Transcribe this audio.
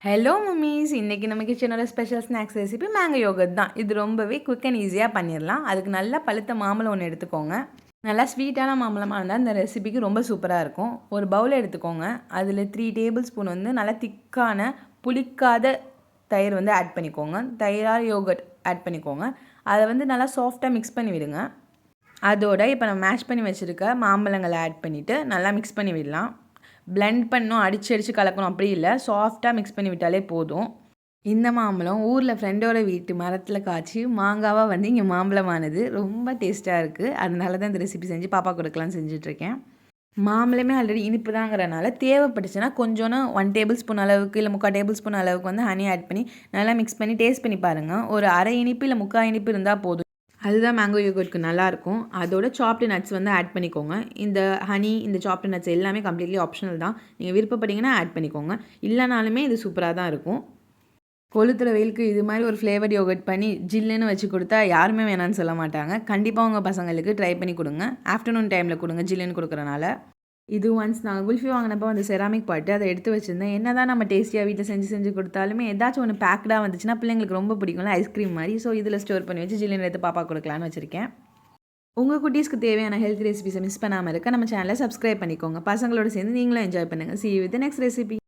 Hello mummies! இன்னைக்கு நம்ம கிச்சனோட special snacks recipe mango yogurt தான். இது ரொம்பவே குயிக் அண்ட் ஈஸியா பண்ணிரலாம். அதுக்கு நல்லா பழுத்த மாம்பழம் ஒண்ணு எடுத்துக்கோங்க. நல்லா ஸ்வீட்டான மாம்பழமா இருந்தா இந்த ரெசிபிக்கு ரொம்ப சூப்பரா இருக்கும். ஒரு பவுல் எடுத்துக்கோங்க. அதில 3 டேபிள் ஸ்பூன் வந்து நல்லா திக்கான புளிக்காத தயிர் வந்து ஆட் பண்ணிக்கோங்க. தயிர் ஆர் யோகர்ட் ஆட் பண்ணிக்கோங்க. அத வந்து நல்லா சாஃப்ட்டா மிக்ஸ் பண்ணி விடுங்க. அதோட இப்போ நம்ம மேஷ் பண்ணி வச்சிருக்க மாம்பழங்கள ஆட் பண்ணிட்டு நல்லா மிக்ஸ் பண்ணி விடலாம். பிளெண்ட் பண்ணணும், அடிச்சு கலக்கணும் அப்படி இல்ல. சாஃப்ட்டா மிக்ஸ் பண்ணி விட்டாலே போதும். இந்த மாம்பழம் ஊர்ல ஃப்ரெண்டோட வீட்டு மரத்துல காய்ச்சி மாங்காவா வந்து இங்க மாம்பழமானது. ரொம்ப டேஸ்ட்டா இருக்கு. அதனால தான் இந்த ரெசிபி செஞ்சு பாப்பாக்கு கொடுக்கலாம்னு செஞ்சுட்டு இருக்கேன். மாம்பழமே ஆல்ரெடி இனிப்பு தாங்கிறனால தேவைப்பட்டுச்சுன்னா கொஞ்சோன்னு 1 டேபிள் ஸ்பூன் அளவுக்கு இல்ல 3/4 டேபிள் ஸ்பூன் அளவுக்கு வந்து ஹனி ஆட் பண்ணி நல்லா மிக்ஸ் பண்ணி டேஸ்ட் பண்ணி பாருங்க. ஒரு 1/2 இனிப்பு இல்ல 3/4 இனிப்பு இருந்தா போதும். அதுதான் மேங்கோ யோகர்ட்க்கு நல்லாயிருக்கும். அதோட சாப்டு நட்ஸ் வந்து ஆட் பண்ணிக்கோங்க. இந்த ஹனி, இந்த சாப்டு நட்ஸ் எல்லாமே கம்ப்ளீட்லி ஆப்ஷனல் தான். நீங்கள் விருப்பப்பட்டீங்கன்னா ஆட் பண்ணிக்கோங்க. இல்லைனாலுமே இது சூப்பராக தான் இருக்கும். கொளுத்துற வெயிலுக்கு இது மாதிரி ஒரு ஃப்ளேவர்ட் யோகர்ட் பண்ணி ஜில்லுன்னு வச்சு கொடுத்தா யாருமே வேணான்னு சொல்ல மாட்டாங்க. கண்டிப்பாக உங்கள் பசங்களுக்கு ட்ரை பண்ணி கொடுங்க. ஆஃப்டர்நூன் டைமில் கொடுங்க ஜில்லுன்னு கொடுக்குறனால. இது ஒன்ஸ் நாங்கள் குல்ஃபி வாங்கினப்போ அந்த செராமிக் பாட்டு அதை எடுத்து வச்சுருந்தேன். என்ன தான் நம்ம டேஸ்டியாக வீட்டில் செஞ்சு கொடுத்தாலுமே ஏதாச்சும் ஒன்று பேக்டாக வந்துச்சுன்னா பிள்ளைங்களுக்கு ரொம்ப பிடிக்கும்ல, ஐஸ்கிரீம் மாதிரி. ஸோ இதில் ஸ்டோர் பண்ணி வச்சு ஜில்லுன்னு எடுத்து பாப்பா கொடுக்கலான்னு வச்சுருக்கேன். உங்கள் குட்டீஸ்க்கு தேவையான ஹெல்த் ரெசிபிஸை மிஸ் பண்ணாமல் இருக்க நம்ம சேனலை சப்ஸ்கிரைப் பண்ணிக்கோங்க. பசங்களோட சேர்ந்து நீங்களும் என்ஜாய் பண்ணுங்கள். See you with the next recipe.